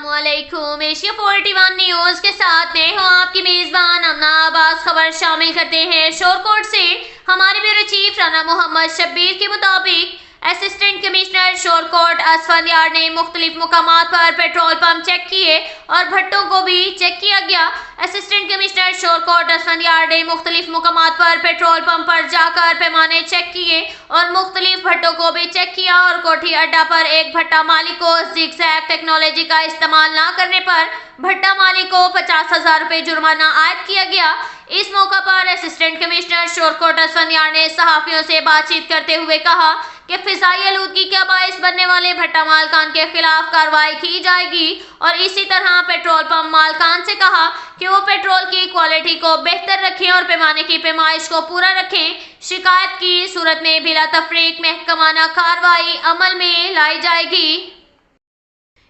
अस्सलाम वालेकुम। Asia 41 news के साथ मैं हूँ आपकी मेज़बान अमना आबास। खबर शामिल करते हैं शोरकोट से। हमारे ब्यूरो चीफ राना मोहम्मद शब्बीर के मुताबिक असिस्टेंट कमिश्नर शोरकोट असफंदियार ने मुख्तलिफ मुकामात पर पेट्रोल पंप चेक किए और भट्टों को भी चेक किया गया। असिस्टेंट कमिश्नर शोरकोट असफंदियार ने मुख्तलिफ मुकामात पर पेट्रोल पंप पर जाकर पैमाने चेक किए और मुख्तलिफ भट्टों को भी चेक किया और कोठी अड्डा पर एक भट्टा मालिक को ज़िगज़ैग टेक्नोलॉजी का इस्तेमाल न करने पर भट्टा मालिक को 50,000 रुपये जुर्माना आयद किया गया। इस मौका पर असिस्टेंट कमिश्नर शोरकोट असफंदियार ने सहाफ़ियों से बातचीत करते हुए कहा कि फ़िज़ाई आलूदगी का बाइस बनने वाले भट्टा मालकान के खिलाफ कार्रवाई की जाएगी और इसी तरह पेट्रोल पंप मालकान से कहा कि वो पेट्रोल की क्वालिटी को बेहतर रखें और पैमाने की पैमाइश को पूरा रखें। शिकायत की सूरत में बिला तफरीक महकमाना कार्रवाई अमल में लाई जाएगी।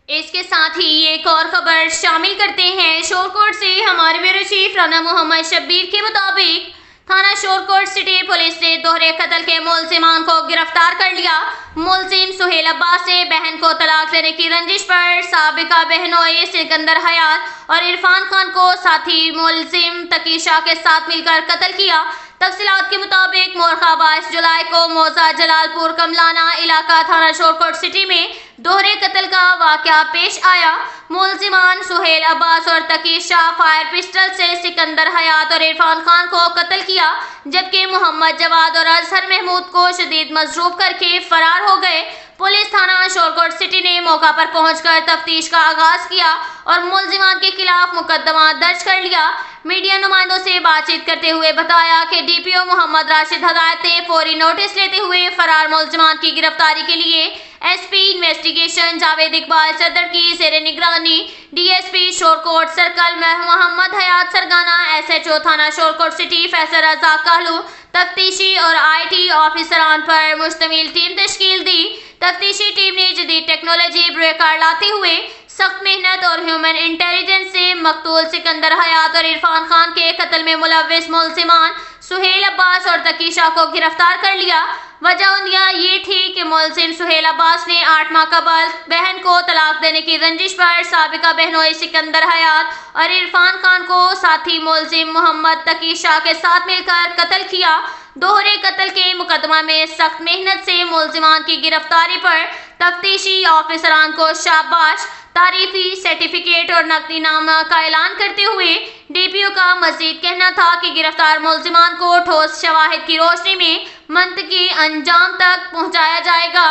इसके साथ ही एक और खबर शामिल करते हैं शोरकोट से। हमारे ब्यूरो चीफ राना मोहम्मद शब्बीर के मुताबिक थाना शोरकोट सिटी पुलिस ने दोहरे कत्ल के मुलजिमान को गिरफ्तार कर लिया। मुलजिम सुहेल अब्बास ने बहन को तलाक देने की रंजिश पर साबिका बहनोई सिकंदर हयात और इरफान खान को साथी मुलजिम तकीशा के साथ मिलकर कत्ल किया। तफसीलात के मुताबिक मोरखा 22 जुलाई को मौजा जलालपुर कमलाना इलाका थाना शोरकोट सिटी में दोहरे कत्ल का वाकया पेश आया। मुलजिमान सुहेल अब्बास और तकीशा फायर पिस्टल से सिकंदर हयात और इरफान खान को कत्ल किया, जबकि मोहम्मद जवाद और अजहर महमूद को शदीद मजरूब करके फरार हो गए। पुलिस थाना शोरकोट सिटी ने मौका पर पहुंचकर तफ्तीश का आगाज किया और मुलजिमान के खिलाफ मुकदमा दर्ज कर लिया। मीडिया नुमाइंदों से बातचीत करते हुए बताया कि डीपीओ मोहम्मद राशिद हदायत ने फौरी नोटिस लेते हुए फरार मुलजिमान की गिरफ्तारी के लिए एसपी इन्वेस्टिगेशन जावेद इकबाल सदर की ज़ेरे निगरानी डीएसपी शोरकोट सर्कल मोहम्मद हयात सरगाना, एसएचओ थाना शोरकोट सिटी फैसल रज़ाक कहलू तफ्तीशी और आईटी ऑफिसरान पर मुश्तमिल टीम तश्कील दी। तफ्तीशी टीम ने जदीद टेक्नोलॉजी ब्रेकर लाते हुए सख्त मेहनत और ह्यूमन इंटेलिजेंस से मकतूल सिकंदर हयात और इरफान खान के कत्ल में मुलव्विस मुलजिमान सुहेल अब्बास और तकीशा को गिरफ्तार कर लिया। वजह ये थी कि मुलजिम सुहेल अब्बास ने 8 माह कबल बहन को तलाक देने की रंजिश पर साबिका बहनोई सिकंदर हयात और इरफान खान को साथी मुलजिम मोहम्मद तकीशा के साथ मिलकर कत्ल किया। दोहरे कत्ल के मुकदमा में सख्त मेहनत से मुलजिमान की गिरफ्तारी पर तफ्तीशी ऑफिसरान को शाबाश, तारीफी सर्टिफिकेट और नकदीनामा का ऐलान करते हुए डीपीओ का मजीद कहना था कि गिरफ्तार मुलजिमान को ठोस शवाहिद की रोशनी में मंतकी अंजाम तक पहुंचाया जाएगा।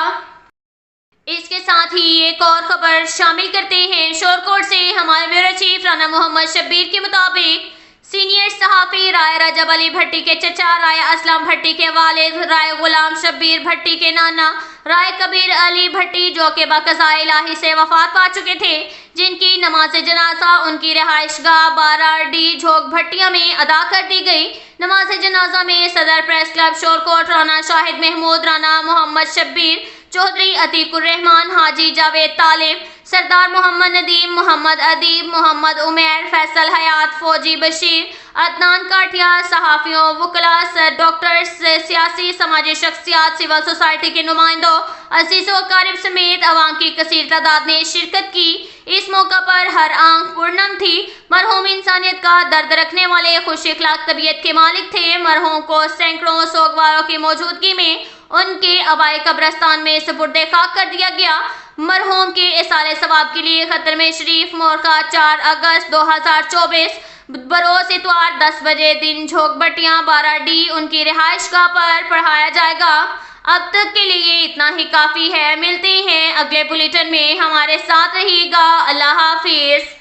इसके साथ ही एक और खबर शामिल करते हैं शोरकोट से। हमारे ब्यूरो चीफ राना मोहम्मद शब्बीर के मुताबिक सीनियर सहाफ़ी राय रजब अली भट्टी के चचा, राय असलम भट्टी के वालिद, राय गुलाम शब्बीर भट्टी के नाना राय कबीर अली भट्टी जो कि बक़ज़ा इलाही से वफात पा चुके थे, जिनकी नमाज जनाजा उनकी रिहाइशगाह 12D झोंक भट्टिया में अदा कर दी गई। नमाज जनाजा में सदर प्रेस क्लब शोरकोट राना शाहिद महमूद, राना मोहम्मद शब्बीर, चौधरी अतीकुर रहमान, हाजी जावेद तालिब, सरदार मोहम्मद नदीम, मोहम्मद अदीब, मोहम्मद उमैर, फैसल हयात, फौजी बशीर, अदनान काठिया, सहाफ़ियों, वकला, डॉक्टर्स, सियासी समाजी शख्सियात, सिविल सोसाइटी के नुमाइंदों, अजीज़ों अकारिब समेत अवाम की कसीर तादाद ने शिरकत की। इस मौका पर हर आंख पूर्णम थी। मरहूम इंसानियत का दर्द रखने वाले खुश इखलाक तबीयत के मालिक थे। मरहूम को सैकड़ों सोगवारों की मौजूदगी में उनके आबाई कब्रस्तान में सुपुर्दे खाक कर दिया गया। मरहूम के इसाले सवाब के लिए खतर में शरीफ मोरखा 4 अगस्त 2024 बरोज इतवार 10 बजे दिन झोंक भट्टियां 12D उनकी रिहाइशगाह पर पढ़ाया जाएगा। अब तक के लिए इतना ही काफ़ी है। मिलते हैं अगले बुलेटिन में, हमारे साथ रहिएगा। अल्लाह हाफिज़।